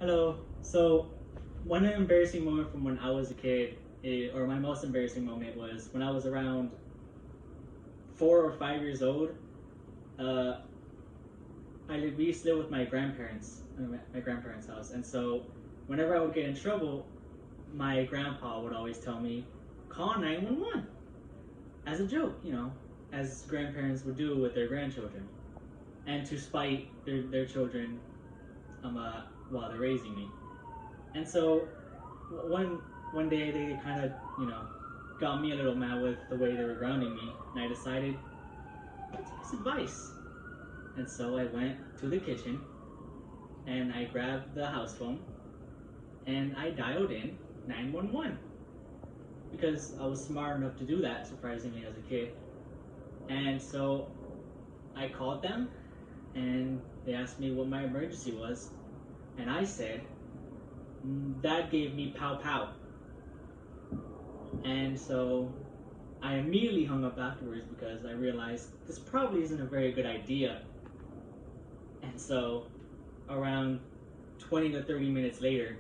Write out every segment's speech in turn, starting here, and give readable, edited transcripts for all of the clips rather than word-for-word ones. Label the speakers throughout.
Speaker 1: Hello. So, one embarrassing moment from when I was a kid, or my most embarrassing moment, was when I was around 4 or 5 years old. Uh, we used to live with my grandparents, my grandparents' house, and so whenever I would get in trouble, my grandpa would always tell me, "Call 911," as a joke, as grandparents would do with their grandchildren, and to spite their children, while they're raising me. And so one day they kind of got me a little mad with the way they were grounding me, and I decided to take his advice. And so I went to the kitchen and I grabbed the house phone and I dialed in 911 because I was smart enough to do that, surprisingly, as a kid. And so I called them and they asked me what my emergency was, and I said, "Dad gave me pow pow." And so I immediately hung up afterwards because I realized this probably isn't a very good idea. And so around 20 to 30 minutes later,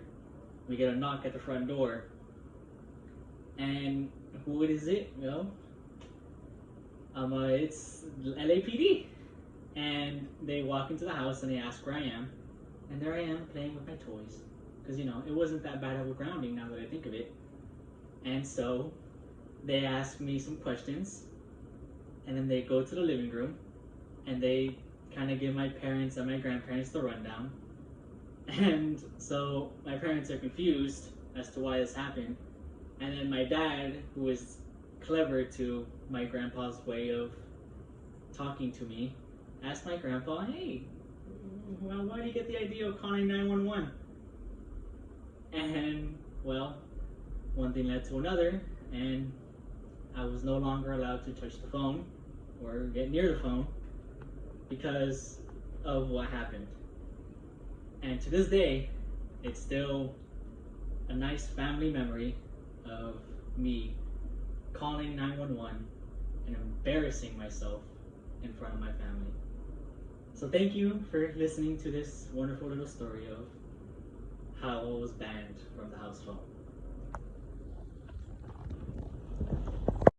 Speaker 1: we get a knock at the front door. And who is it? It's LAPD. And they walk into the house and they ask where I am. And there I am playing with my toys. Because, it wasn't that bad of a grounding now that I think of it. And so they ask me some questions. And then they go to the living room. And they kind of give my parents and my grandparents the rundown. And so my parents are confused as to why this happened. And then my dad, who is clever to my grandpa's way of talking to me, asked my grandpa, "Hey, well, why did you get the idea of calling 911? And, well, one thing led to another, and I was no longer allowed to touch the phone or get near the phone because of what happened. And to this day, it's still a nice family memory of me calling 911 and embarrassing myself in front of my family. So thank you for listening to this wonderful little story of how I was banned from the house phone.